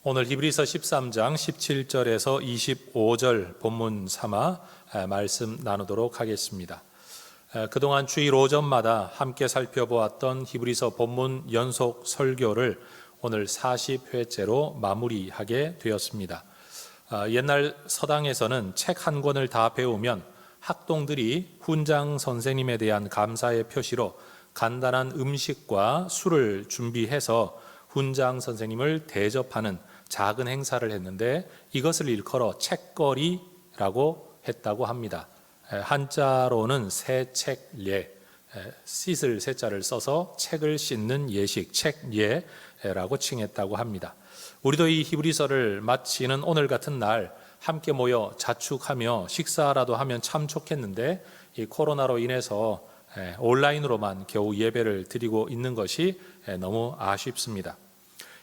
오늘 히브리서 13장 17절에서 25절 본문 삼아 말씀 나누도록 하겠습니다. 그동안 주일 오전마다 함께 살펴보았던 히브리서 본문 연속 설교를 오늘 40회째로 마무리하게 되었습니다. 옛날 서당에서는 책 한 권을 다 배우면 학동들이 훈장 선생님에 대한 감사의 표시로 간단한 음식과 술을 준비해서 훈장 선생님을 대접하는 작은 행사를 했는데 이것을 일컬어 책거리라고 했다고 합니다. 한자로는 새책례, 씻을 새자를 써서 책을 씻는 예식, 책례라고 칭했다고 합니다. 우리도 이 히브리서를 마치는 오늘 같은 날 함께 모여 자축하며 식사라도 하면 참 좋겠는데 이 코로나로 인해서 온라인으로만 겨우 예배를 드리고 있는 것이 너무 아쉽습니다.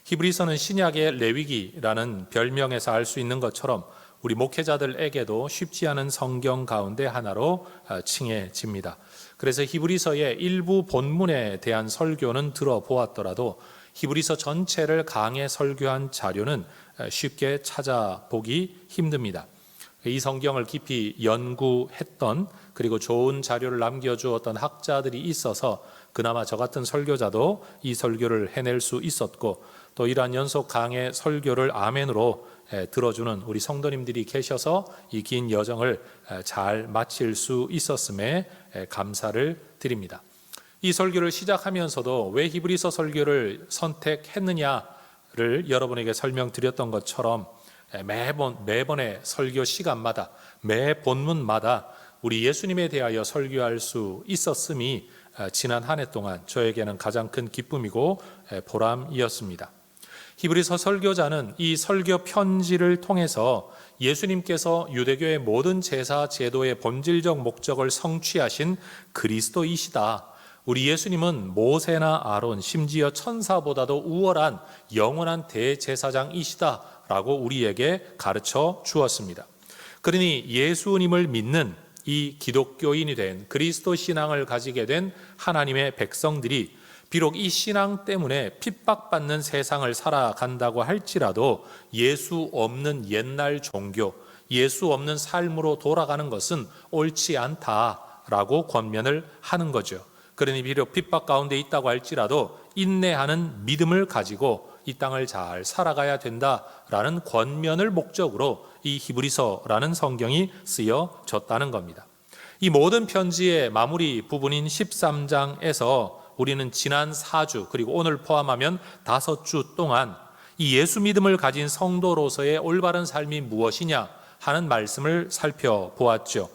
히브리서는 신약의 레위기라는 별명에서 알 수 있는 것처럼 우리 목회자들에게도 쉽지 않은 성경 가운데 하나로 칭해집니다. 그래서 히브리서의 일부 본문에 대한 설교는 들어보았더라도 히브리서 전체를 강해 설교한 자료는 쉽게 찾아보기 힘듭니다. 이 성경을 깊이 연구했던 그리고 좋은 자료를 남겨주었던 학자들이 있어서 그나마 저 같은 설교자도 이 설교를 해낼 수 있었고, 또 이러한 연속 강해 설교를 아멘으로 들어주는 우리 성도님들이 계셔서 이 긴 여정을 잘 마칠 수 있었음에 감사를 드립니다. 이 설교를 시작하면서도 왜 히브리서 설교를 선택했느냐를 여러분에게 설명드렸던 것처럼 매번의 설교 시간마다 매 본문마다 우리 예수님에 대하여 설교할 수 있었음이 지난 한 해 동안 저에게는 가장 큰 기쁨이고 보람이었습니다. 히브리서 설교자는 이 설교 편지를 통해서 예수님께서 유대교의 모든 제사 제도의 본질적 목적을 성취하신 그리스도이시다. 우리 예수님은 모세나 아론, 심지어 천사보다도 우월한 영원한 대제사장이시다 라고 우리에게 가르쳐 주었습니다. 그러니 예수님을 믿는 이 기독교인이 된 그리스도 신앙을 가지게 된 하나님의 백성들이 비록 이 신앙 때문에 핍박받는 세상을 살아간다고 할지라도 예수 없는 옛날 종교, 예수 없는 삶으로 돌아가는 것은 옳지 않다라고 권면을 하는 거죠. 그러니 비록 핍박 가운데 있다고 할지라도 인내하는 믿음을 가지고 이 땅을 잘 살아가야 된다라는 권면을 목적으로 이 히브리서라는 성경이 쓰여졌다는 겁니다. 이 모든 편지의 마무리 부분인 13장에서 우리는 지난 4주 그리고 오늘 포함하면 5주 동안 이 예수 믿음을 가진 성도로서의 올바른 삶이 무엇이냐 하는 말씀을 살펴보았죠.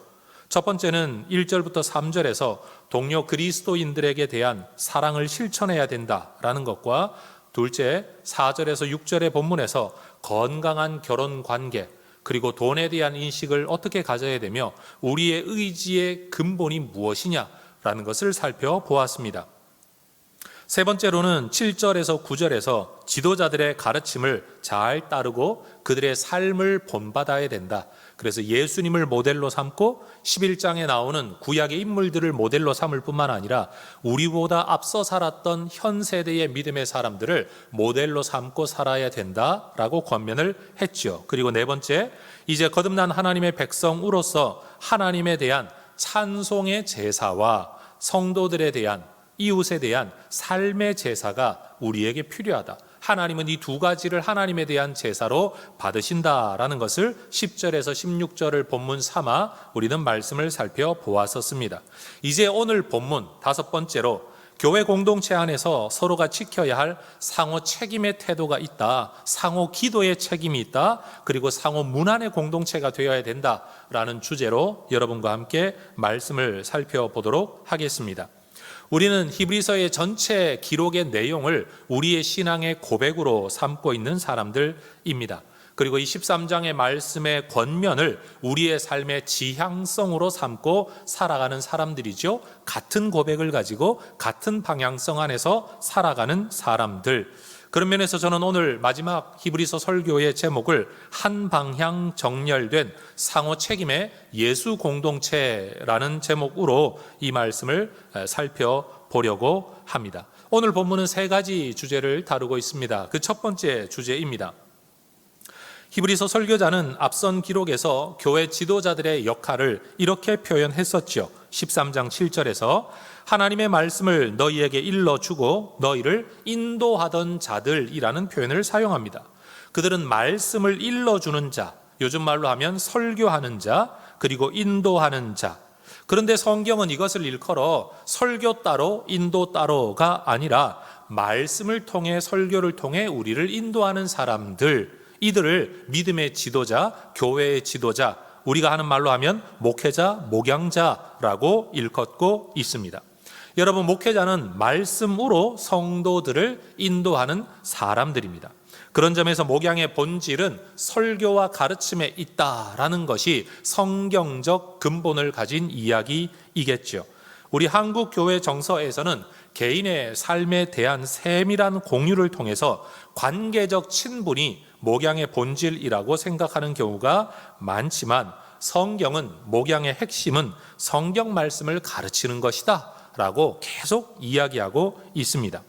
첫 번째는 1절부터 3절에서 동료 그리스도인들에게 대한 사랑을 실천해야 된다라는 것과, 둘째 4절에서 6절의 본문에서 건강한 결혼 관계 그리고 돈에 대한 인식을 어떻게 가져야 되며 우리의 의지의 근본이 무엇이냐라는 것을 살펴보았습니다. 세 번째로는 7절에서 9절에서 지도자들의 가르침을 잘 따르고 그들의 삶을 본받아야 된다. 그래서 예수님을 모델로 삼고 11장에 나오는 구약의 인물들을 모델로 삼을 뿐만 아니라 우리보다 앞서 살았던 현 세대의 믿음의 사람들을 모델로 삼고 살아야 된다라고 권면을 했죠. 그리고 네 번째, 이제 거듭난 하나님의 백성으로서 하나님에 대한 찬송의 제사와 성도들에 대한, 이웃에 대한 삶의 제사가 우리에게 필요하다. 하나님은 이 두 가지를 하나님에 대한 제사로 받으신다라는 것을 10절에서 16절을 본문 삼아 우리는 말씀을 살펴보았었습니다. 이제 오늘 본문 5번째로 교회 공동체 안에서 서로가 지켜야 할 상호 책임의 태도가 있다, 상호 기도의 책임이 있다, 그리고 상호 문안의 공동체가 되어야 된다라는 주제로 여러분과 함께 말씀을 살펴보도록 하겠습니다. 우리는 히브리서의 전체 기록의 내용을 우리의 신앙의 고백으로 삼고 있는 사람들입니다. 그리고 이 13장의 말씀의 권면을 우리의 삶의 지향성으로 삼고 살아가는 사람들이죠. 같은 고백을 가지고 같은 방향성 안에서 살아가는 사람들. 그런 면에서 저는 오늘 마지막 히브리서 설교의 제목을 한 방향 정렬된 상호 책임의 예수 공동체라는 제목으로 이 말씀을 살펴보려고 합니다. 오늘 본문은 3가지 주제를 다루고 있습니다. 그 첫 번째 주제입니다. 히브리서 설교자는 앞선 기록에서 교회 지도자들의 역할을 이렇게 표현했었죠. 13장 7절에서 하나님의 말씀을 너희에게 일러주고 너희를 인도하던 자들이라는 표현을 사용합니다. 그들은 말씀을 일러주는 자, 요즘 말로 하면 설교하는 자, 그리고 인도하는 자. 그런데 성경은 이것을 일컬어 설교 따로 인도 따로가 아니라 말씀을 통해 설교를 통해 우리를 인도하는 사람들, 이들을 믿음의 지도자, 교회의 지도자, 우리가 하는 말로 하면 목회자, 목양자라고 일컫고 있습니다. 여러분, 목회자는 말씀으로 성도들을 인도하는 사람들입니다. 그런 점에서 목양의 본질은 설교와 가르침에 있다라는 것이 성경적 근본을 가진 이야기이겠죠. 우리 한국 교회 정서에서는 개인의 삶에 대한 세밀한 공유를 통해서 관계적 친분이 목양의 본질이라고 생각하는 경우가 많지만, 성경은 목양의 핵심은 성경 말씀을 가르치는 것이다 라고 계속 이야기하고 있습니다.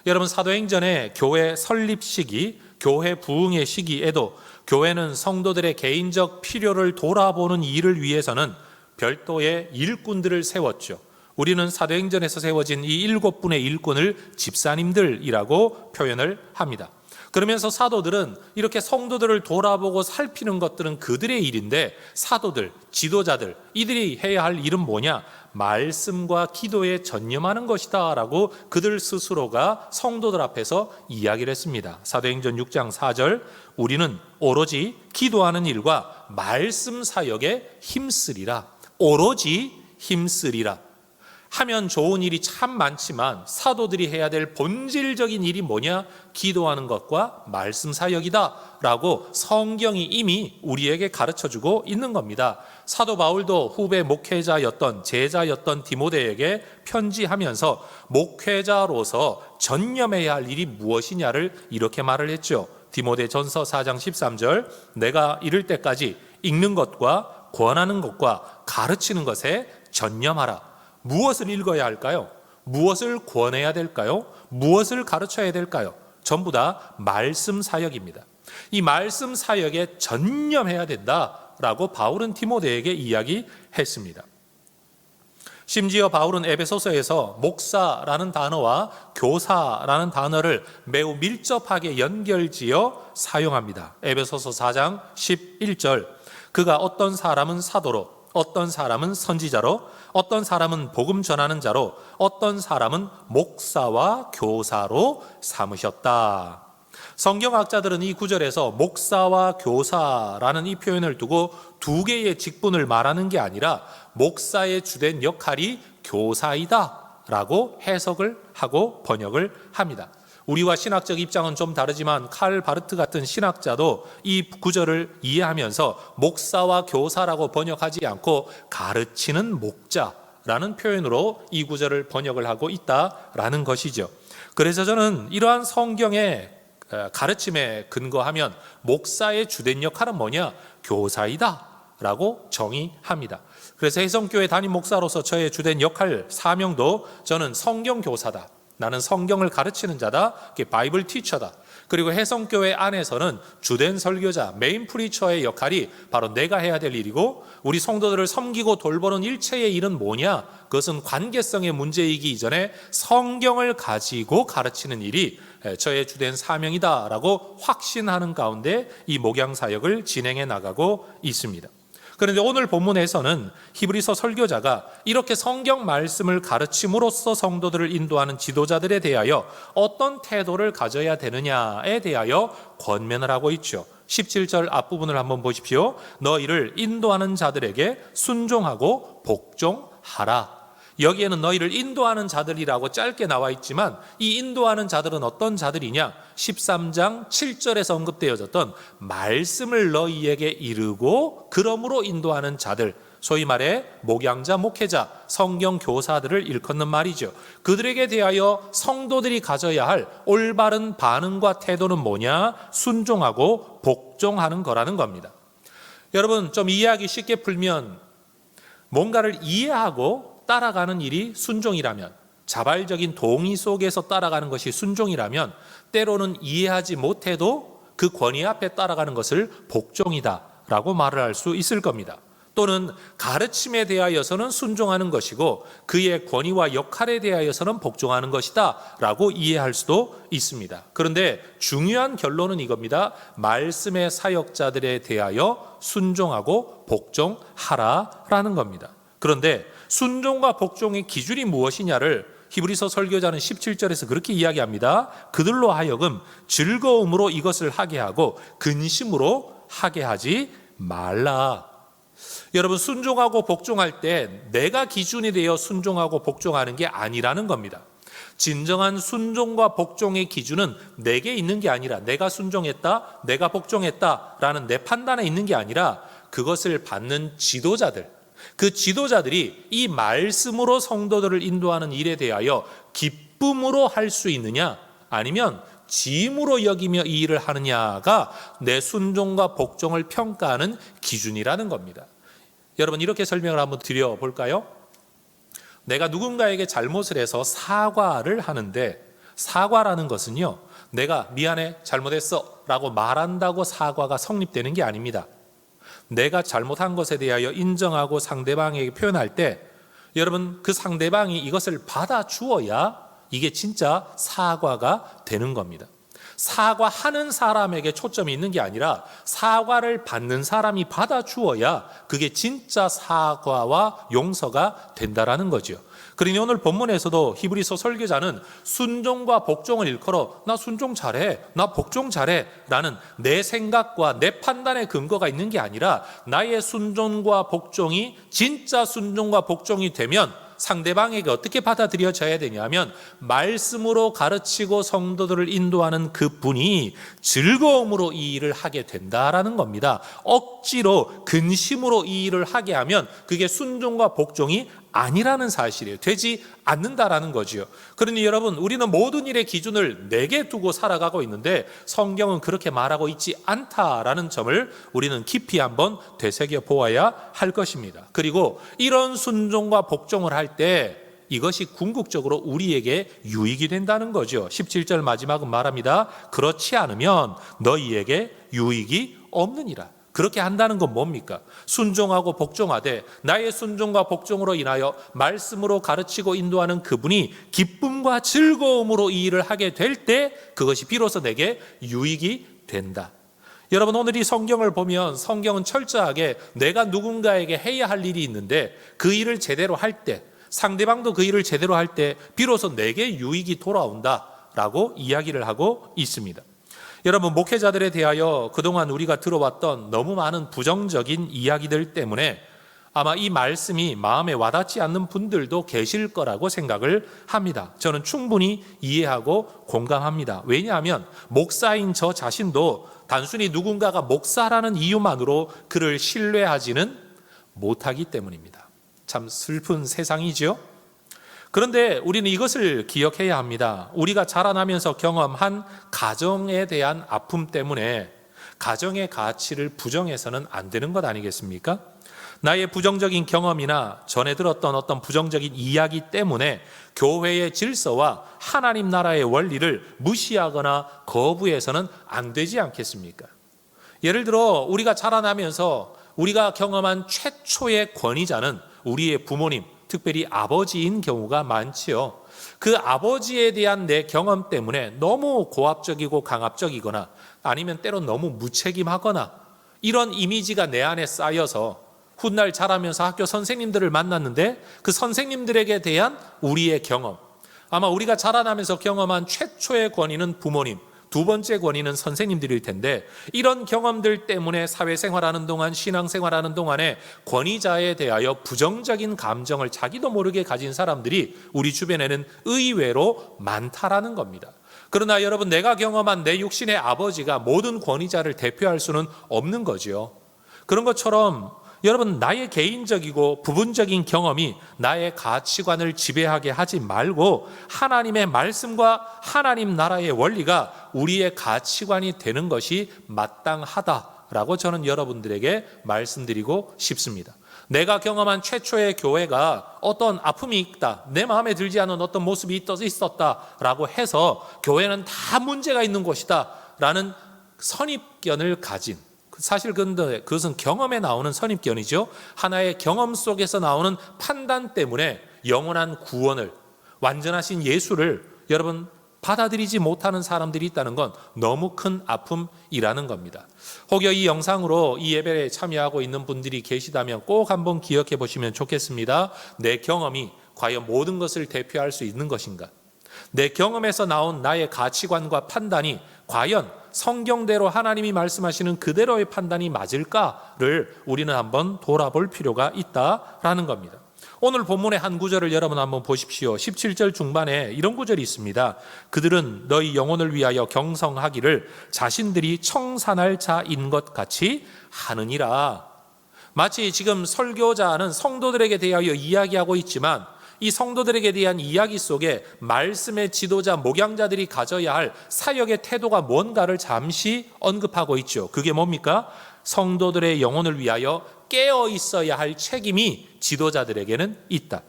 여러분, 사도행전의 교회 설립 시기, 교회 부흥의 시기에도 교회는 성도들의 개인적 필요를 돌아보는 일을 위해서는 별도의 일꾼들을 세웠죠. 우리는 사도행전에서 세워진 이 7분의 일꾼을 집사님들이라고 표현을 합니다. 그러면서 사도들은 이렇게 성도들을 돌아보고 살피는 것들은 그들의 일인데, 사도들, 지도자들, 이들이 해야 할 일은 뭐냐? 말씀과 기도에 전념하는 것이다 라고 그들 스스로가 성도들 앞에서 이야기를 했습니다. 사도행전 6장 4절, 우리는 오로지 기도하는 일과 말씀 사역에 힘쓰리라. 오로지 힘쓰리라. 하면 좋은 일이 참 많지만 사도들이 해야 될 본질적인 일이 뭐냐? 기도하는 것과 말씀 사역이다 라고 성경이 이미 우리에게 가르쳐주고 있는 겁니다. 사도 바울도 후배 목회자였던 제자였던 디모데에게 편지하면서 목회자로서 전념해야 할 일이 무엇이냐를 이렇게 말을 했죠. 디모데전서 4장 13절, 내가 이를 때까지 읽는 것과 권하는 것과 가르치는 것에 전념하라. 무엇을 읽어야 할까요? 무엇을 권해야 될까요? 무엇을 가르쳐야 될까요? 전부 다 말씀 사역입니다. 이 말씀 사역에 전념해야 된다라고 바울은 디모데에게 이야기했습니다. 심지어 바울은 에베소서에서 목사라는 단어와 교사라는 단어를 매우 밀접하게 연결지어 사용합니다. 에베소서 4장 11절, 그가 어떤 사람은 사도로, 어떤 사람은 선지자로, 어떤 사람은 복음 전하는 자로, 어떤 사람은 목사와 교사로 삼으셨다. 성경학자들은 이 구절에서 목사와 교사라는 이 표현을 두고 두 개의 직분을 말하는 게 아니라 목사의 주된 역할이 교사이다 라고 해석을 하고 번역을 합니다. 우리와 신학적 입장은 좀 다르지만 칼 바르트 같은 신학자도 이 구절을 이해하면서 목사와 교사라고 번역하지 않고 가르치는 목자라는 표현으로 이 구절을 번역을 하고 있다라는 것이죠. 그래서 저는 이러한 성경의 가르침에 근거하면 목사의 주된 역할은 뭐냐? 교사이다 라고 정의합니다. 그래서 해성교회 담임 목사로서 저의 주된 역할, 사명도 저는 성경교사다, 나는 성경을 가르치는 자다, 바이블 티처다. 그리고 해성교회 안에서는 주된 설교자, 메인 프리처의 역할이 바로 내가 해야 될 일이고, 우리 성도들을 섬기고 돌보는 일체의 일은 뭐냐? 그것은 관계성의 문제이기 이전에 성경을 가지고 가르치는 일이 저의 주된 사명이다라고 확신하는 가운데 이 목양 사역을 진행해 나가고 있습니다. 그런데 오늘 본문에서는 히브리서 설교자가 이렇게 성경 말씀을 가르침으로써 성도들을 인도하는 지도자들에 대하여 어떤 태도를 가져야 되느냐에 대하여 권면을 하고 있죠. 17절 앞부분을 한번 보십시오. 너희를 인도하는 자들에게 순종하고 복종하라. 여기에는 너희를 인도하는 자들이라고 짧게 나와 있지만 이 인도하는 자들은 어떤 자들이냐? 13장 7절에서 언급되어졌던 말씀을 너희에게 이르고 그러므로 인도하는 자들, 소위 말해 목양자, 목회자, 성경 교사들을 일컫는 말이죠. 그들에게 대하여 성도들이 가져야 할 올바른 반응과 태도는 뭐냐? 순종하고 복종하는 거라는 겁니다. 여러분, 좀 이해하기 쉽게 풀면 뭔가를 이해하고 따라가는 일이 순종이라면, 자발적인 동의 속에서 따라가는 것이 순종이라면, 때로는 이해하지 못해도 그 권위 앞에 따라가는 것을 복종이다라고 말을 할 수 있을 겁니다. 또는 가르침에 대하여서는 순종하는 것이고 그의 권위와 역할에 대하여서는 복종하는 것이다 라고 이해할 수도 있습니다. 그런데 중요한 결론은 이겁니다. 말씀의 사역자들에 대하여 순종하고 복종하라라는 겁니다. 그런데 순종과 복종의 기준이 무엇이냐를 히브리서 설교자는 17절에서 그렇게 이야기합니다. 그들로 하여금 즐거움으로 이것을 하게 하고 근심으로 하게 하지 말라. 여러분, 순종하고 복종할 때 내가 기준이 되어 순종하고 복종하는 게 아니라는 겁니다. 진정한 순종과 복종의 기준은 내게 있는 게 아니라 내가 순종했다, 내가 복종했다라는 내 판단에 있는 게 아니라 그것을 받는 지도자들, 그 지도자들이 이 말씀으로 성도들을 인도하는 일에 대하여 기쁨으로 할 수 있느냐 아니면 짐으로 여기며 이 일을 하느냐가 내 순종과 복종을 평가하는 기준이라는 겁니다. 여러분, 이렇게 설명을 한번 드려볼까요? 내가 누군가에게 잘못을 해서 사과를 하는데 사과라는 것은요, 내가 미안해, 잘못했어 라고 말한다고 사과가 성립되는 게 아닙니다. 내가 잘못한 것에 대하여 인정하고 상대방에게 표현할 때 여러분, 그 상대방이 이것을 받아주어야 이게 진짜 사과가 되는 겁니다. 사과하는 사람에게 초점이 있는 게 아니라 사과를 받는 사람이 받아주어야 그게 진짜 사과와 용서가 된다라는 거죠. 그러니 오늘 본문에서도 히브리서 설교자는 순종과 복종을 일컬어 나 순종 잘해, 나 복종 잘해 라는 내 생각과 내 판단의 근거가 있는 게 아니라 나의 순종과 복종이 진짜 순종과 복종이 되면 상대방에게 어떻게 받아들여져야 되냐면 말씀으로 가르치고 성도들을 인도하는 그분이 즐거움으로 이 일을 하게 된다라는 겁니다. 억지로 근심으로 이 일을 하게 하면 그게 순종과 복종이 아니라는 사실이에요. 되지 않는다라는 거지요. 그러니 여러분, 우리는 모든 일의 기준을 내게 두고 살아가고 있는데 성경은 그렇게 말하고 있지 않다라는 점을 우리는 깊이 한번 되새겨 보아야 할 것입니다. 그리고 이런 순종과 복종을 할 때 이것이 궁극적으로 우리에게 유익이 된다는 거죠. 17절 마지막은 말합니다. 그렇지 않으면 너희에게 유익이 없느니라. 그렇게 한다는 건 뭡니까? 순종하고 복종하되 나의 순종과 복종으로 인하여 말씀으로 가르치고 인도하는 그분이 기쁨과 즐거움으로 이 일을 하게 될 때 그것이 비로소 내게 유익이 된다. 여러분, 오늘 이 성경을 보면 성경은 철저하게 내가 누군가에게 해야 할 일이 있는데 그 일을 제대로 할 때, 상대방도 그 일을 제대로 할 때 비로소 내게 유익이 돌아온다라고 이야기를 하고 있습니다. 여러분, 목회자들에 대하여 그동안 우리가 들어왔던 너무 많은 부정적인 이야기들 때문에 아마 이 말씀이 마음에 와닿지 않는 분들도 계실 거라고 생각을 합니다. 저는 충분히 이해하고 공감합니다. 왜냐하면 목사인 저 자신도 단순히 누군가가 목사라는 이유만으로 그를 신뢰하지는 못하기 때문입니다. 참 슬픈 세상이죠. 그런데 우리는 이것을 기억해야 합니다. 우리가 자라나면서 경험한 가정에 대한 아픔 때문에 가정의 가치를 부정해서는 안 되는 것 아니겠습니까? 나의 부정적인 경험이나 전에 들었던 어떤 부정적인 이야기 때문에 교회의 질서와 하나님 나라의 원리를 무시하거나 거부해서는 안 되지 않겠습니까? 예를 들어 우리가 자라나면서 우리가 경험한 최초의 권위자는 우리의 부모님, 특별히 아버지인 경우가 많지요. 그 아버지에 대한 내 경험 때문에 너무 고압적이고 강압적이거나 아니면 때론 너무 무책임하거나 이런 이미지가 내 안에 쌓여서 훗날 자라면서 학교 선생님들을 만났는데 그 선생님들에게 대한 우리의 경험, 아마 우리가 자라나면서 경험한 최초의 권위는 부모님, 두 번째 권위는 선생님들일 텐데 이런 경험들 때문에 사회생활하는 동안, 신앙생활하는 동안에 권위자에 대하여 부정적인 감정을 자기도 모르게 가진 사람들이 우리 주변에는 의외로 많다라는 겁니다. 그러나 여러분, 내가 경험한 내 육신의 아버지가 모든 권위자를 대표할 수는 없는 거죠. 그런 것처럼 여러분, 나의 개인적이고 부분적인 경험이 나의 가치관을 지배하게 하지 말고 하나님의 말씀과 하나님 나라의 원리가 우리의 가치관이 되는 것이 마땅하다라고 저는 여러분들에게 말씀드리고 싶습니다. 내가 경험한 최초의 교회가 어떤 아픔이 있다, 내 마음에 들지 않은 어떤 모습이 있었다라고 해서 교회는 다 문제가 있는 곳이다 라는 선입견을 가진, 사실 근데 그것은 경험에 나오는 선입견이죠. 하나의 경험 속에서 나오는 판단 때문에 영원한 구원을, 완전하신 예수를 여러분 받아들이지 못하는 사람들이 있다는 건 너무 큰 아픔이라는 겁니다. 혹여 이 영상으로 이 예배에 참여하고 있는 분들이 계시다면 꼭 한번 기억해 보시면 좋겠습니다. 내 경험이 과연 모든 것을 대표할 수 있는 것인가? 내 경험에서 나온 나의 가치관과 판단이 과연 성경대로 하나님이 말씀하시는 그대로의 판단이 맞을까를 우리는 한번 돌아볼 필요가 있다라는 겁니다. 오늘 본문의 한 구절을 여러분 한번 보십시오. 17절 중반에 이런 구절이 있습니다. 그들은 너희 영혼을 위하여 경성하기를 자신들이 청산할 자인 것 같이 하느니라. 마치 지금 설교자는 성도들에게 대하여 이야기하고 있지만 이 성도들에게 대한 이야기 속에 말씀의 지도자, 목양자들이 가져야 할 사역의 태도가 뭔가를 잠시 언급하고 있죠. 그게 뭡니까? 성도들의 영혼을 위하여 깨어 있어야 할 책임이 지도자들에게는 있다.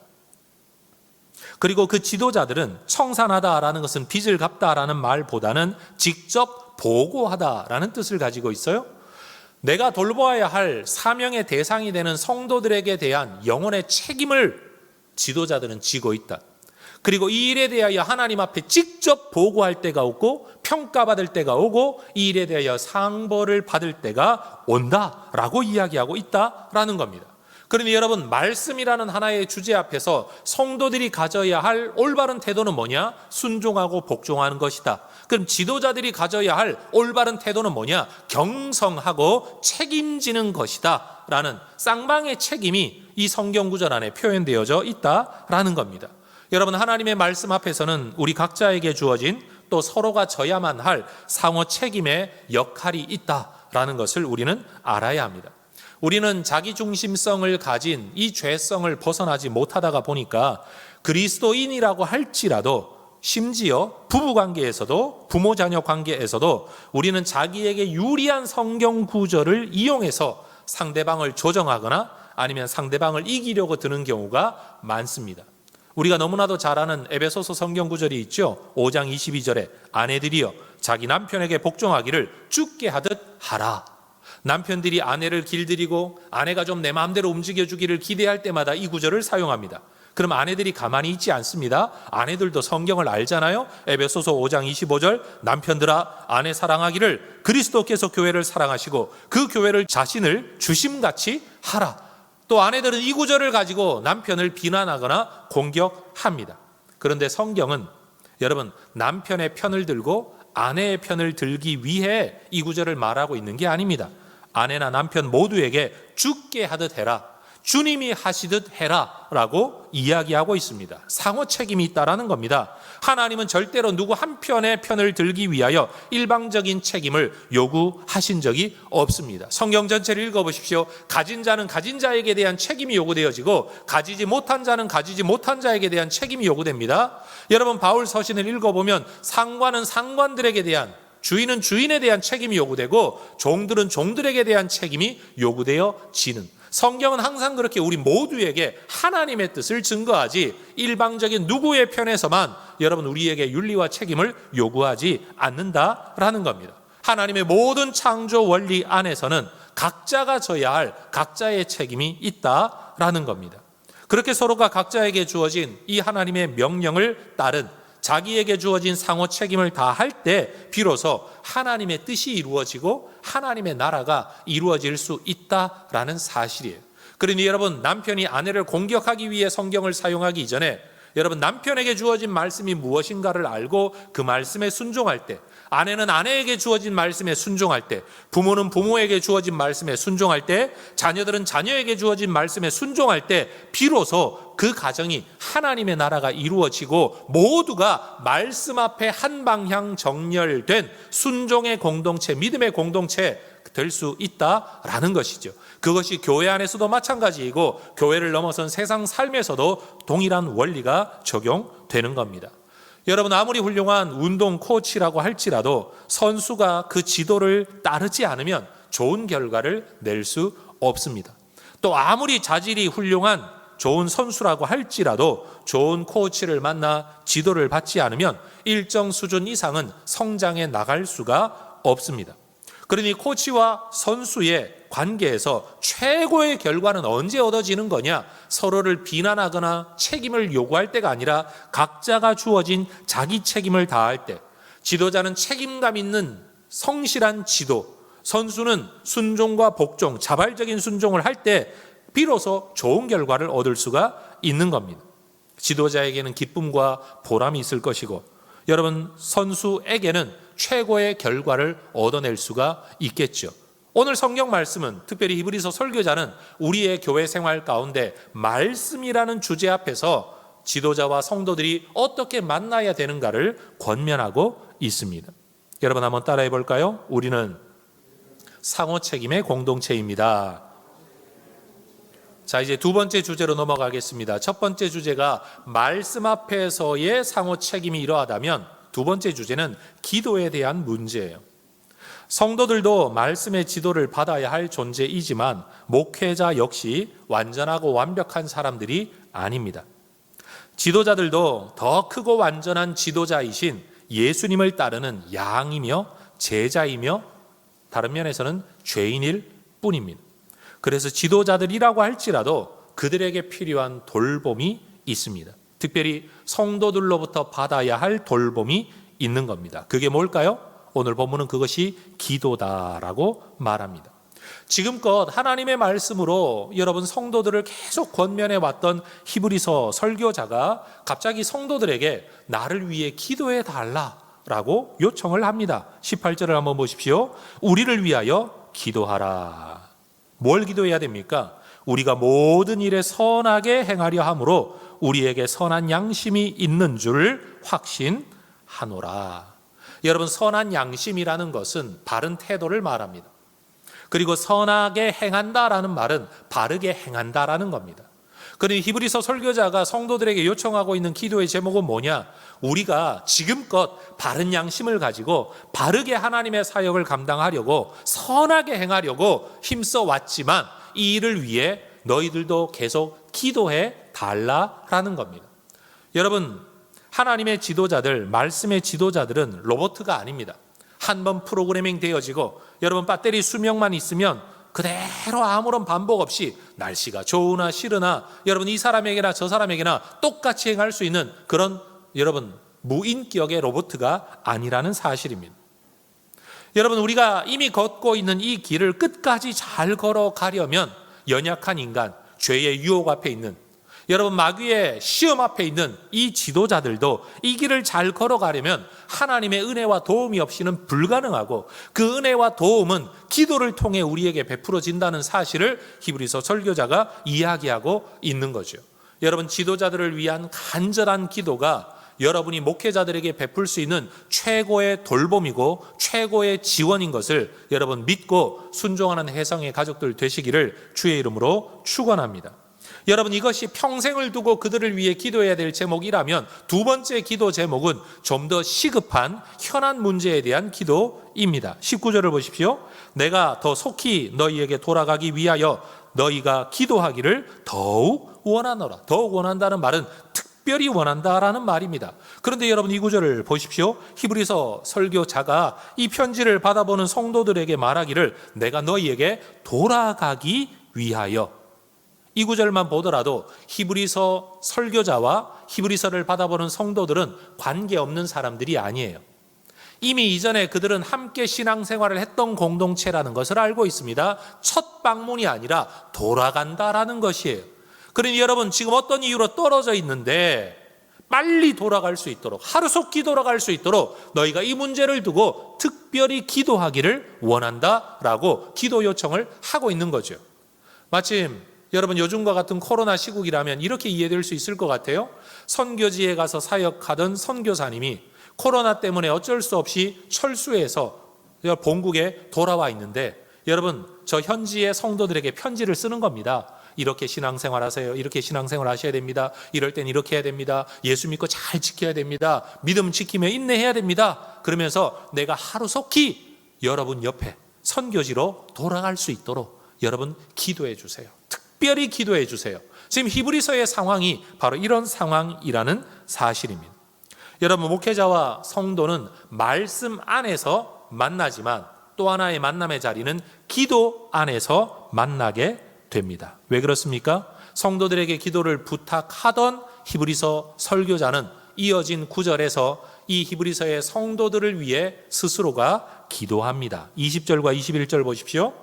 그리고 그 지도자들은 청산하다라는 것은 빚을 갚다라는 말보다는 직접 보고하다라는 뜻을 가지고 있어요. 내가 돌보아야 할 사명의 대상이 되는 성도들에게 대한 영혼의 책임을 지도자들은 지고 있다. 그리고 이 일에 대하여 하나님 앞에 직접 보고할 때가 오고 평가받을 때가 오고 이 일에 대하여 상벌을 받을 때가 온다라고 이야기하고 있다라는 겁니다. 그러니 여러분, 말씀이라는 하나의 주제 앞에서 성도들이 가져야 할 올바른 태도는 뭐냐? 순종하고 복종하는 것이다. 그럼 지도자들이 가져야 할 올바른 태도는 뭐냐? 경성하고 책임지는 것이다 라는 쌍방의 책임이 이 성경 구절 안에 표현되어져 있다라는 겁니다. 여러분, 하나님의 말씀 앞에서는 우리 각자에게 주어진 또 서로가 져야만 할 상호 책임의 역할이 있다라는 것을 우리는 알아야 합니다. 우리는 자기중심성을 가진 이 죄성을 벗어나지 못하다가 보니까 그리스도인이라고 할지라도 심지어 부부관계에서도 부모 자녀 관계에서도 우리는 자기에게 유리한 성경 구절을 이용해서 상대방을 조정하거나 아니면 상대방을 이기려고 드는 경우가 많습니다. 우리가 너무나도 잘 아는 에베소서 성경 구절이 있죠. 5장 22절에 아내들이여 자기 남편에게 복종하기를 죽게 하듯 하라. 남편들이 아내를 길들이고 아내가 좀 내 마음대로 움직여주기를 기대할 때마다 이 구절을 사용합니다. 그럼 아내들이 가만히 있지 않습니다. 아내들도 성경을 알잖아요. 에베소서 5장 25절 남편들아 아내 사랑하기를 그리스도께서 교회를 사랑하시고 그 교회를 자신을 주심같이 하라. 또 아내들은 이 구절을 가지고 남편을 비난하거나 공격합니다. 그런데 성경은 여러분 남편의 편을 들고 아내의 편을 들기 위해 이 구절을 말하고 있는 게 아닙니다. 아내나 남편 모두에게 죽게 하듯 해라. 주님이 하시듯 해라 라고 이야기하고 있습니다. 상호 책임이 있다라는 겁니다. 하나님은 절대로 누구 한 편의 편을 들기 위하여 일방적인 책임을 요구하신 적이 없습니다. 성경 전체를 읽어보십시오. 가진 자는 가진 자에게 대한 책임이 요구되어지고 가지지 못한 자는 가지지 못한 자에게 대한 책임이 요구됩니다. 여러분 바울 서신을 읽어보면 상관은 상관들에게 대한, 주인은 주인에 대한 책임이 요구되고 종들은 종들에게 대한 책임이 요구되어지는, 성경은 항상 그렇게 우리 모두에게 하나님의 뜻을 증거하지 일방적인 누구의 편에서만 여러분 우리에게 윤리와 책임을 요구하지 않는다라는 겁니다. 하나님의 모든 창조 원리 안에서는 각자가 져야 할 각자의 책임이 있다라는 겁니다. 그렇게 서로가 각자에게 주어진 이 하나님의 명령을 따른 자기에게 주어진 상호 책임을 다할 때 비로소 하나님의 뜻이 이루어지고 하나님의 나라가 이루어질 수 있다라는 사실이에요. 그러니 여러분 남편이 아내를 공격하기 위해 성경을 사용하기 이전에 여러분 남편에게 주어진 말씀이 무엇인가를 알고 그 말씀에 순종할 때, 아내는 아내에게 주어진 말씀에 순종할 때, 부모는 부모에게 주어진 말씀에 순종할 때, 자녀들은 자녀에게 주어진 말씀에 순종할 때 비로소 그 가정이 하나님의 나라가 이루어지고 모두가 말씀 앞에 한 방향 정렬된 순종의 공동체, 믿음의 공동체 될 수 있다라는 것이죠. 그것이 교회 안에서도 마찬가지이고 교회를 넘어선 세상 삶에서도 동일한 원리가 적용되는 겁니다. 여러분 아무리 훌륭한 운동 코치라고 할지라도 선수가 그 지도를 따르지 않으면 좋은 결과를 낼 수 없습니다. 또 아무리 자질이 훌륭한 좋은 선수라고 할지라도 좋은 코치를 만나 지도를 받지 않으면 일정 수준 이상은 성장해 나갈 수가 없습니다. 그러니 코치와 선수의 관계에서 최고의 결과는 언제 얻어지는 거냐? 서로를 비난하거나 책임을 요구할 때가 아니라 각자가 주어진 자기 책임을 다할 때, 지도자는 책임감 있는 성실한 지도, 선수는 순종과 복종, 자발적인 순종을 할 때 비로소 좋은 결과를 얻을 수가 있는 겁니다. 지도자에게는 기쁨과 보람이 있을 것이고, 여러분 선수에게는 최고의 결과를 얻어낼 수가 있겠죠. 오늘 성경 말씀은, 특별히 히브리서 설교자는 우리의 교회 생활 가운데 말씀이라는 주제 앞에서 지도자와 성도들이 어떻게 만나야 되는가를 권면하고 있습니다. 여러분 한번 따라해 볼까요? 우리는 상호 책임의 공동체입니다. 자, 이제 두 번째 주제로 넘어가겠습니다. 첫 번째 주제가 말씀 앞에서의 상호 책임이 이러하다면, 두 번째 주제는 기도에 대한 문제예요. 성도들도 말씀의 지도를 받아야 할 존재이지만 목회자 역시 완전하고 완벽한 사람들이 아닙니다. 지도자들도 더 크고 완전한 지도자이신 예수님을 따르는 양이며 제자이며 다른 면에서는 죄인일 뿐입니다. 그래서 지도자들이라고 할지라도 그들에게 필요한 돌봄이 있습니다. 특별히 성도들로부터 받아야 할 돌봄이 있는 겁니다. 그게 뭘까요? 오늘 본문은 그것이 기도다라고 말합니다. 지금껏 하나님의 말씀으로 여러분 성도들을 계속 권면해 왔던 히브리서 설교자가 갑자기 성도들에게 나를 위해 기도해 달라라고 요청을 합니다. 18절을 한번 보십시오. 우리를 위하여 기도하라. 뭘 기도해야 됩니까? 우리가 모든 일에 선하게 행하려 함으로 우리에게 선한 양심이 있는 줄 확신하노라. 여러분, 선한 양심이라는 것은 바른 태도를 말합니다. 그리고 선하게 행한다라는 말은 바르게 행한다라는 겁니다. 그러니 히브리서 설교자가 성도들에게 요청하고 있는 기도의 제목은 뭐냐? 우리가 지금껏 바른 양심을 가지고 바르게 하나님의 사역을 감당하려고 선하게 행하려고 힘써 왔지만 이 일을 위해 너희들도 계속 기도해 달라라는 겁니다. 여러분, 하나님의 지도자들, 말씀의 지도자들은 로봇가 아닙니다. 한번 프로그래밍 되어지고 여러분 배터리 수명만 있으면 그대로 아무런 반복 없이 날씨가 좋으나 싫으나 여러분 이 사람에게나 저 사람에게나 똑같이 행할 수 있는 그런 여러분 무인격의 로봇가 아니라는 사실입니다. 여러분, 우리가 이미 걷고 있는 이 길을 끝까지 잘 걸어가려면 연약한 인간, 죄의 유혹 앞에 있는 여러분 마귀의 시험 앞에 있는 이 지도자들도 이 길을 잘 걸어가려면 하나님의 은혜와 도움이 없이는 불가능하고, 그 은혜와 도움은 기도를 통해 우리에게 베풀어진다는 사실을 히브리서 설교자가 이야기하고 있는 거죠. 여러분, 지도자들을 위한 간절한 기도가 여러분이 목회자들에게 베풀 수 있는 최고의 돌봄이고 최고의 지원인 것을 여러분 믿고 순종하는 혜성의 가족들 되시기를 주의 이름으로 축원합니다. 여러분, 이것이 평생을 두고 그들을 위해 기도해야 될 제목이라면 두 번째 기도 제목은 좀 더 시급한 현안 문제에 대한 기도입니다. 19절을 보십시오. 내가 더 속히 너희에게 돌아가기 위하여 너희가 기도하기를 더욱 원하노라. 더욱 원한다는 말은 특별히 원한다라는 말입니다. 그런데 여러분 이 구절을 보십시오. 히브리서 설교자가 이 편지를 받아보는 성도들에게 말하기를 내가 너희에게 돌아가기 위하여, 이 구절만 보더라도 히브리서 설교자와 히브리서를 받아보는 성도들은 관계없는 사람들이 아니에요. 이미 이전에 그들은 함께 신앙생활을 했던 공동체라는 것을 알고 있습니다. 첫 방문이 아니라 돌아간다라는 것이에요. 그러니 여러분, 지금 어떤 이유로 떨어져 있는데 빨리 돌아갈 수 있도록, 하루속히 돌아갈 수 있도록 너희가 이 문제를 두고 특별히 기도하기를 원한다라고 기도 요청을 하고 있는 거죠. 마침 여러분 요즘과 같은 코로나 시국이라면 이렇게 이해될 수 있을 것 같아요. 선교지에 가서 사역하던 선교사님이 코로나 때문에 어쩔 수 없이 철수해서 본국에 돌아와 있는데, 여러분 저 현지의 성도들에게 편지를 쓰는 겁니다. 이렇게 신앙생활 하세요. 이렇게 신앙생활 하셔야 됩니다. 이럴 땐 이렇게 해야 됩니다. 예수 믿고 잘 지켜야 됩니다. 믿음 지키며 인내해야 됩니다. 그러면서 내가 하루속히 여러분 옆에 선교지로 돌아갈 수 있도록 여러분 기도해 주세요. 특별히 기도해 주세요. 지금 히브리서의 상황이 바로 이런 상황이라는 사실입니다. 여러분, 목회자와 성도는 말씀 안에서 만나지만 또 하나의 만남의 자리는 기도 안에서 만나게 됩니다. 왜 그렇습니까? 성도들에게 기도를 부탁하던 히브리서 설교자는 이어진 9절에서 이 히브리서의 성도들을 위해 스스로가 기도합니다. 20절과 21절 보십시오.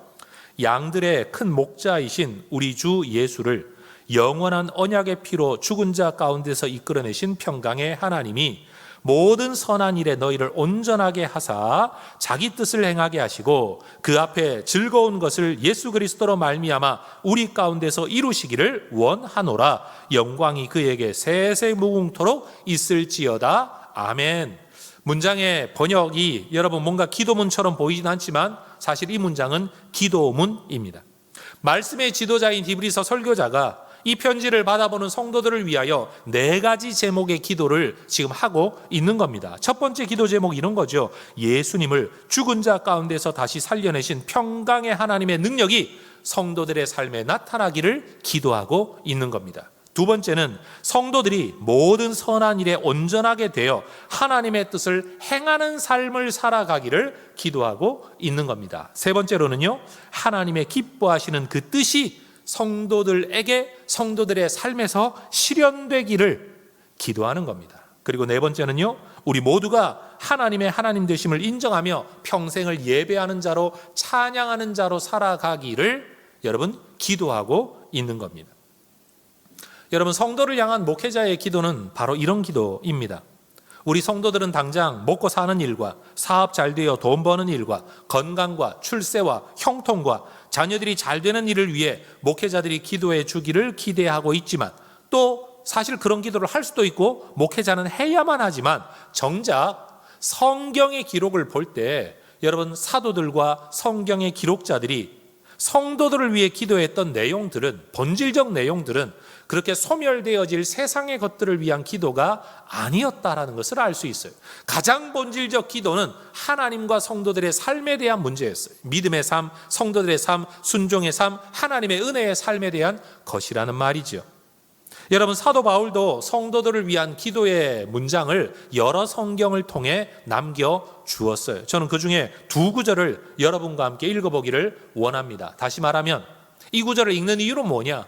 양들의 큰 목자이신 우리 주 예수를 영원한 언약의 피로 죽은 자 가운데서 이끌어내신 평강의 하나님이 모든 선한 일에 너희를 온전하게 하사 자기 뜻을 행하게 하시고 그 앞에 즐거운 것을 예수 그리스도로 말미암아 우리 가운데서 이루시기를 원하노라. 영광이 그에게 세세 무궁토록 있을지어다. 아멘. 문장의 번역이 여러분 뭔가 기도문처럼 보이진 않지만 사실 이 문장은 기도문입니다. 말씀의 지도자인 히브리서 설교자가 이 편지를 받아보는 성도들을 위하여 4가지 제목의 기도를 지금 하고 있는 겁니다. 첫 번째 기도 제목이 이런 거죠. 예수님을 죽은 자 가운데서 다시 살려내신 평강의 하나님의 능력이 성도들의 삶에 나타나기를 기도하고 있는 겁니다. 두 번째는 성도들이 모든 선한 일에 온전하게 되어 하나님의 뜻을 행하는 삶을 살아가기를 기도하고 있는 겁니다. 세 번째로는요, 하나님의 기뻐하시는 그 뜻이 성도들에게 성도들의 삶에서 실현되기를 기도하는 겁니다. 그리고 네 번째는요, 우리 모두가 하나님의 하나님 되심을 인정하며 평생을 예배하는 자로 찬양하는 자로 살아가기를 여러분 기도하고 있는 겁니다. 여러분, 성도를 향한 목회자의 기도는 바로 이런 기도입니다. 우리 성도들은 당장 먹고 사는 일과 사업 잘 되어 돈 버는 일과 건강과 출세와 형통과 자녀들이 잘 되는 일을 위해 목회자들이 기도해 주기를 기대하고 있지만, 또 사실 그런 기도를 할 수도 있고 목회자는 해야만 하지만, 정작 성경의 기록을 볼 때 여러분, 사도들과 성경의 기록자들이 성도들을 위해 기도했던 내용들은, 본질적 내용들은 그렇게 소멸되어질 세상의 것들을 위한 기도가 아니었다라는 것을 알 수 있어요. 가장 본질적 기도는 하나님과 성도들의 삶에 대한 문제였어요. 믿음의 삶, 성도들의 삶, 순종의 삶, 하나님의 은혜의 삶에 대한 것이라는 말이죠. 여러분, 사도 바울도 성도들을 위한 기도의 문장을 여러 성경을 통해 남겨주었어요. 저는 그 중에 2구절을 여러분과 함께 읽어보기를 원합니다. 다시 말하면 이 구절을 읽는 이유는 뭐냐?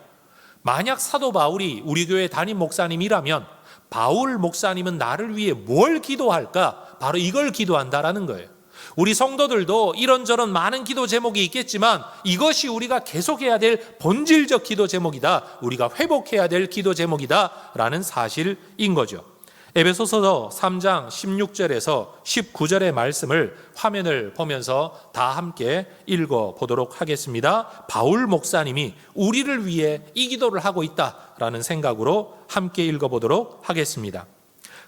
만약 사도 바울이 우리 교회 담임 목사님이라면 바울 목사님은 나를 위해 뭘 기도할까? 바로 이걸 기도한다라는 거예요. 우리 성도들도 이런저런 많은 기도 제목이 있겠지만 이것이 우리가 계속해야 될 본질적 기도 제목이다, 우리가 회복해야 될 기도 제목이다 라는 사실인 거죠. 에베소서 3장 16절에서 19절의 말씀을 화면을 보면서 다 함께 읽어보도록 하겠습니다. 바울 목사님이 우리를 위해 이 기도를 하고 있다라는 생각으로 함께 읽어보도록 하겠습니다.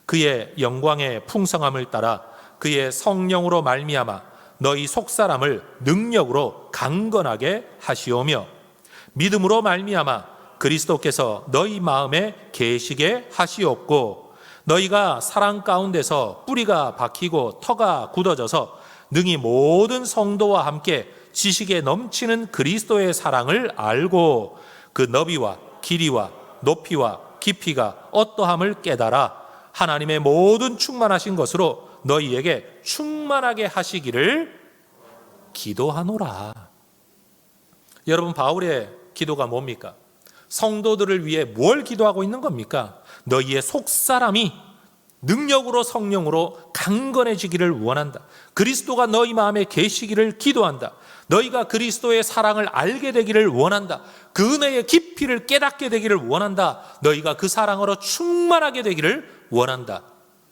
그의 영광의 풍성함을 따라 그의 성령으로 말미암아 너희 속사람을 능력으로 강건하게 하시오며 믿음으로 말미암아 그리스도께서 너희 마음에 계시게 하시옵고 너희가 사랑 가운데서 뿌리가 박히고 터가 굳어져서 능히 모든 성도와 함께 지식에 넘치는 그리스도의 사랑을 알고 그 너비와 길이와 높이와 깊이가 어떠함을 깨달아 하나님의 모든 충만하신 것으로 너희에게 충만하게 하시기를 기도하노라. 여러분, 바울의 기도가 뭡니까? 성도들을 위해 뭘 기도하고 있는 겁니까? 너희의 속사람이 능력으로 성령으로 강건해지기를 원한다. 그리스도가 너희 마음에 계시기를 기도한다. 너희가 그리스도의 사랑을 알게 되기를 원한다. 그 은혜의 깊이를 깨닫게 되기를 원한다. 너희가 그 사랑으로 충만하게 되기를 원한다.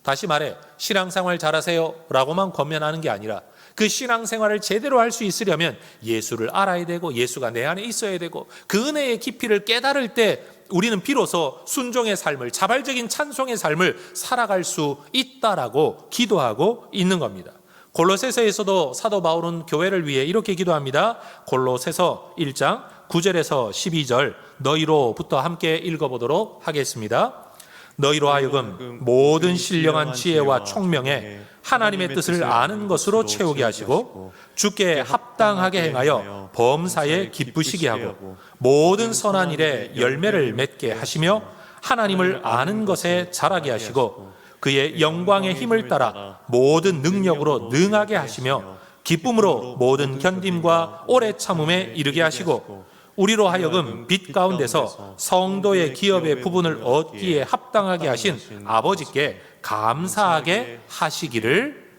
다시 말해, 신앙생활 잘하세요 라고만 권면하는 게 아니라 그 신앙생활을 제대로 할 수 있으려면 예수를 알아야 되고 예수가 내 안에 있어야 되고 그 은혜의 깊이를 깨달을 때 우리는 비로소 순종의 삶을, 자발적인 찬송의 삶을 살아갈 수 있다라고 기도하고 있는 겁니다. 골로새서에서도 사도 바울은 교회를 위해 이렇게 기도합니다. 골로새서 1장 9절에서 12절 너희로부터 함께 읽어보도록 하겠습니다. 너희로 하여금 모든 신령한 지혜와 총명에 하나님의 뜻을 아는 것으로 채우게 하시고 주께 합당하게 행하여 범사에 기쁘시게 하고 모든 선한 일에 열매를 맺게 하시며 하나님을 아는 것에 자라게 하시고 그의 영광의 힘을 따라 모든 능력으로 능하게 하시며 기쁨으로 모든 견딤과 오래 참음에 이르게 하시고 우리로 하여금 빛 가운데서 성도의 기업의 부분을 얻기에 합당하게 하신 아버지께 감사하게 하시기를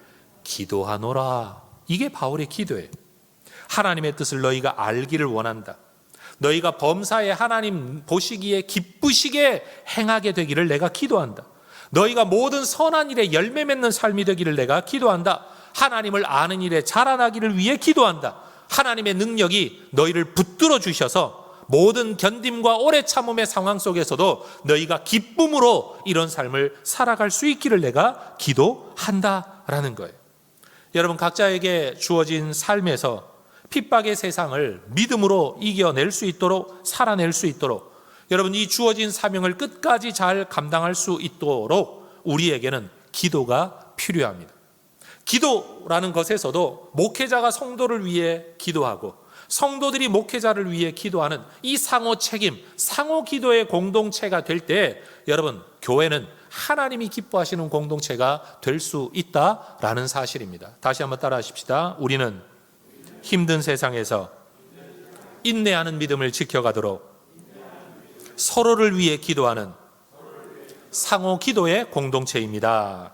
기도하노라. 이게 바울의 기도예요. 하나님의 뜻을 너희가 알기를 원한다. 너희가 범사에 하나님 보시기에 기쁘시게 행하게 되기를 내가 기도한다. 너희가 모든 선한 일에 열매 맺는 삶이 되기를 내가 기도한다. 하나님을 아는 일에 자라나기를 위해 기도한다. 하나님의 능력이 너희를 붙들어 주셔서 모든 견딤과 오래 참음의 상황 속에서도 너희가 기쁨으로 이런 삶을 살아갈 수 있기를 내가 기도한다라는 거예요. 여러분, 각자에게 주어진 삶에서 핍박의 세상을 믿음으로 이겨낼 수 있도록, 살아낼 수 있도록, 여러분, 이 주어진 사명을 끝까지 잘 감당할 수 있도록 우리에게는 기도가 필요합니다. 기도라는 것에서도 목회자가 성도를 위해 기도하고 성도들이 목회자를 위해 기도하는 이 상호 책임, 상호 기도의 공동체가 될 때 여러분, 교회는 하나님이 기뻐하시는 공동체가 될 수 있다라는 사실입니다. 다시 한번 따라 하십시다. 우리는 힘든 세상에서 인내하는 믿음을 지켜가도록 서로를 위해 기도하는 상호 기도의 공동체입니다.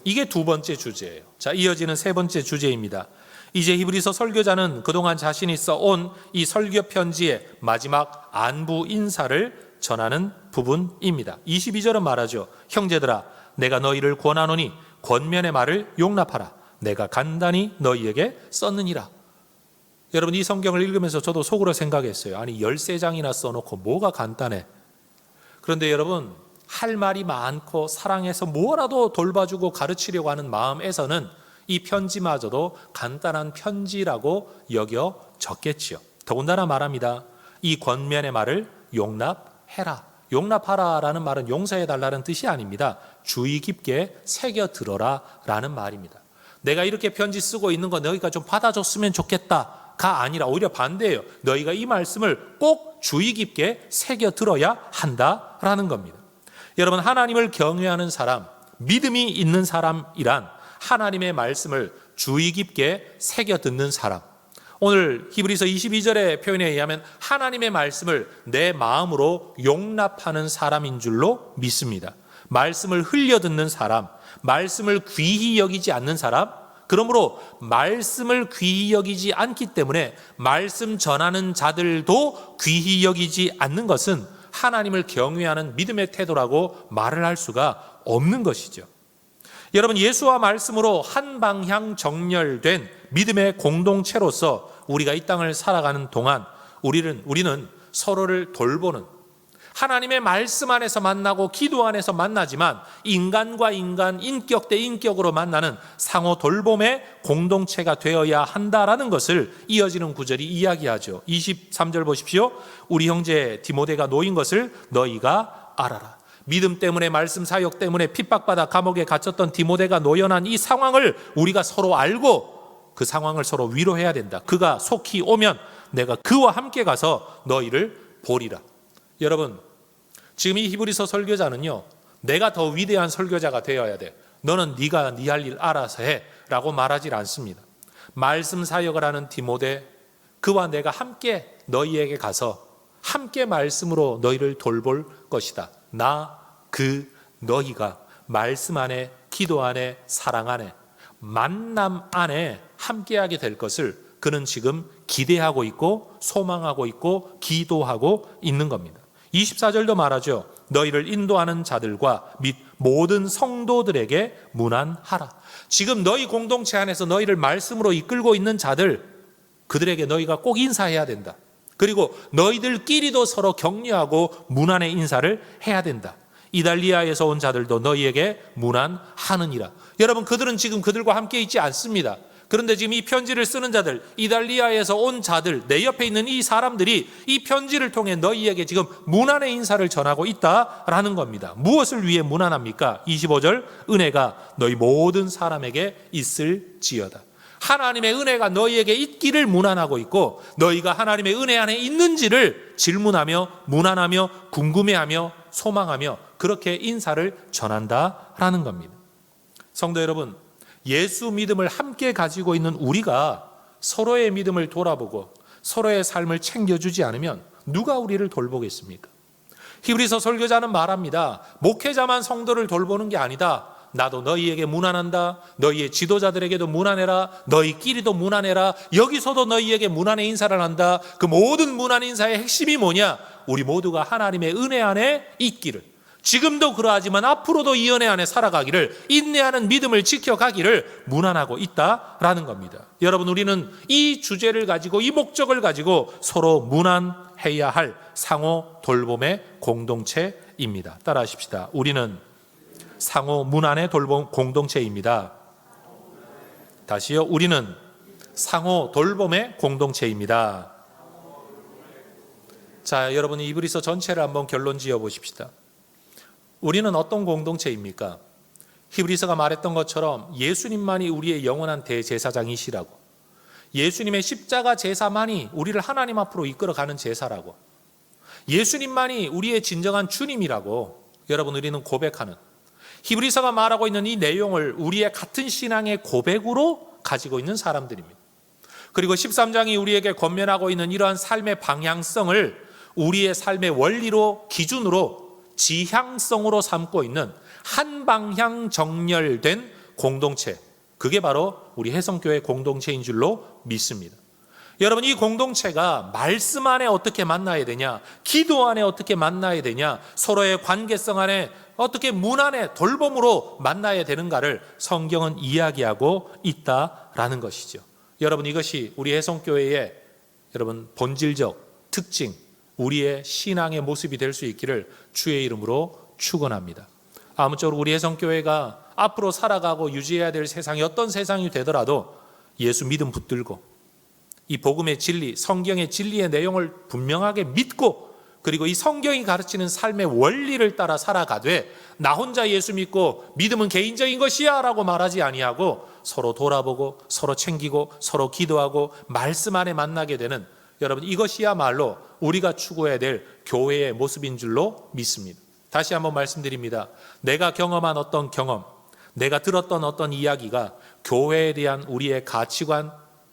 이게 두 번째 주제예요. 자, 이어지는 세 번째 주제입니다. 이제 히브리서 설교자는 그동안 자신이 써온 이 설교 편지의 마지막 안부 인사를 전하는 부분입니다. 22절은 말하죠. 형제들아, 내가 너희를 권하노니 권면의 말을 용납하라. 내가 간단히 너희에게 썼느니라. 여러분, 이 성경을 읽으면서 저도 속으로 생각했어요. 아니, 13장이나 써놓고 뭐가 간단해. 그런데 여러분, 할 말이 많고 사랑해서 뭐라도 돌봐주고 가르치려고 하는 마음에서는 이 편지마저도 간단한 편지라고 여겨졌겠지요. 더군다나 말합니다. 이 권면의 말을 용납해라. 용납하라라는 말은 용서해달라는 뜻이 아닙니다. 주의 깊게 새겨들어라 라는 말입니다. 내가 이렇게 편지 쓰고 있는 거 너희가 좀 받아줬으면 좋겠다가 아니라 오히려 반대예요. 너희가 이 말씀을 꼭 주의 깊게 새겨들어야 한다라는 겁니다. 여러분, 하나님을 경외하는 사람, 믿음이 있는 사람이란 하나님의 말씀을 주의 깊게 새겨 듣는 사람. 오늘 히브리서 22절의 표현에 의하면 하나님의 말씀을 내 마음으로 용납하는 사람인 줄로 믿습니다. 말씀을 흘려 듣는 사람, 말씀을 귀히 여기지 않는 사람, 그러므로 말씀을 귀히 여기지 않기 때문에 말씀 전하는 자들도 귀히 여기지 않는 것은 하나님을 경외하는 믿음의 태도라고 말을 할 수가 없는 것이죠. 여러분, 예수와 말씀으로 한 방향 정렬된 믿음의 공동체로서 우리가 이 땅을 살아가는 동안 우리는 서로를 돌보는, 하나님의 말씀 안에서 만나고 기도 안에서 만나지만 인간과 인간, 인격 대 인격으로 만나는 상호 돌봄의 공동체가 되어야 한다라는 것을 이어지는 구절이 이야기하죠. 23절 보십시오. 우리 형제 디모데가 놓인 것을 너희가 알아라. 믿음 때문에, 말씀 사역 때문에 핍박받아 감옥에 갇혔던 디모데가 노연한 이 상황을 우리가 서로 알고 그 상황을 서로 위로해야 된다. 그가 속히 오면 내가 그와 함께 가서 너희를 보리라. 여러분, 지금 이 히브리서 설교자는요, 내가 더 위대한 설교자가 되어야 돼, 너는 네가 네 할 일 알아서 해 라고 말하지 않습니다. 말씀 사역을 하는 디모데, 그와 내가 함께 너희에게 가서 함께 말씀으로 너희를 돌볼 것이다. 너희가 말씀 안에, 기도 안에, 사랑 안에, 만남 안에 함께하게 될 것을 그는 지금 기대하고 있고 소망하고 있고 기도하고 있는 겁니다. 24절도 말하죠. 너희를 인도하는 자들과 및 모든 성도들에게 문안하라. 지금 너희 공동체 안에서 너희를 말씀으로 이끌고 있는 자들, 그들에게 너희가 꼭 인사해야 된다. 그리고 너희들끼리도 서로 격려하고 문안의 인사를 해야 된다. 이달리아에서 온 자들도 너희에게 문안하느니라. 여러분, 그들은 지금 그들과 함께 있지 않습니다. 그런데 지금 이 편지를 쓰는 자들, 이달리아에서 온 자들, 내 옆에 있는 이 사람들이 이 편지를 통해 너희에게 지금 문안의 인사를 전하고 있다라는 겁니다. 무엇을 위해 문안합니까? 25절, 은혜가 너희 모든 사람에게 있을지어다. 하나님의 은혜가 너희에게 있기를 문안하고 있고, 너희가 하나님의 은혜 안에 있는지를 질문하며 문안하며 궁금해하며 소망하며 그렇게 인사를 전한다라는 겁니다. 성도 여러분, 예수 믿음을 함께 가지고 있는 우리가 서로의 믿음을 돌아보고 서로의 삶을 챙겨주지 않으면 누가 우리를 돌보겠습니까? 히브리서 설교자는 말합니다. 목회자만 성도를 돌보는 게 아니다. 나도 너희에게 문안한다. 너희의 지도자들에게도 문안해라. 너희끼리도 문안해라. 여기서도 너희에게 문안의 인사를 한다. 그 모든 문안 인사의 핵심이 뭐냐? 우리 모두가 하나님의 은혜 안에 있기를, 지금도 그러하지만 앞으로도 이 은혜 안에 살아가기를, 인내하는 믿음을 지켜가기를 문안하고 있다라는 겁니다. 여러분, 우리는 이 주제를 가지고, 이 목적을 가지고 서로 문안해야 할 상호 돌봄의 공동체입니다. 따라하십시다. 우리는 상호 문안의 돌봄 공동체입니다. 다시요. 우리는 상호 돌봄의 공동체입니다. 자, 여러분, 히브리서 전체를 한번 결론 지어 보십시다. 우리는 어떤 공동체입니까? 히브리서가 말했던 것처럼 예수님만이 우리의 영원한 대제사장이시라고, 예수님의 십자가 제사만이 우리를 하나님 앞으로 이끌어가는 제사라고, 예수님만이 우리의 진정한 주님이라고 여러분, 우리는 고백하는, 히브리서가 말하고 있는 이 내용을 우리의 같은 신앙의 고백으로 가지고 있는 사람들입니다. 그리고 13장이 우리에게 권면하고 있는 이러한 삶의 방향성을 우리의 삶의 원리로, 기준으로, 지향성으로 삼고 있는 한 방향 정렬된 공동체, 그게 바로 우리 혜성교회 공동체인 줄로 믿습니다. 여러분, 이 공동체가 말씀 안에 어떻게 만나야 되냐, 기도 안에 어떻게 만나야 되냐, 서로의 관계성 안에 어떻게 문안의 돌봄으로 만나야 되는가를 성경은 이야기하고 있다라는 것이죠. 여러분, 이것이 우리 혜성교회의 여러분 본질적 특징, 우리의 신앙의 모습이 될 수 있기를 주의 이름으로 축원합니다. 아무쪼록 우리 혜성교회가 앞으로 살아가고 유지해야 될 세상이 어떤 세상이 되더라도 예수 믿음 붙들고 이 복음의 진리, 성경의 진리의 내용을 분명하게 믿고, 그리고 이 성경이 가르치는 삶의 원리를 따라 살아가되, 나 혼자 예수 믿고 믿음은 개인적인 것이야 라고 말하지 아니하고 서로 돌아보고 서로 챙기고 서로 기도하고 말씀 안에 만나게 되는, 여러분, 이것이야말로 우리가 추구해야 될 교회의 모습인 줄로 믿습니다. 다시 한번 말씀드립니다. 내가 경험한 어떤 경험, 내가 들었던 어떤 이야기가 교회에 대한 우리의 가치관,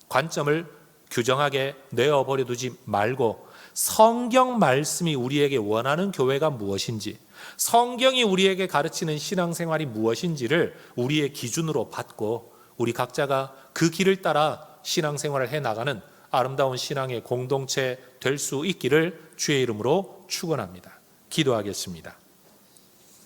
관점을 규정하게 내어버려 두지 말고, 성경 말씀이 우리에게 원하는 교회가 무엇인지, 성경이 우리에게 가르치는 신앙생활이 무엇인지를 우리의 기준으로 받고 우리 각자가 그 길을 따라 신앙생활을 해나가는 아름다운 신앙의 공동체 될 수 있기를 주의 이름으로 축원합니다. 기도하겠습니다.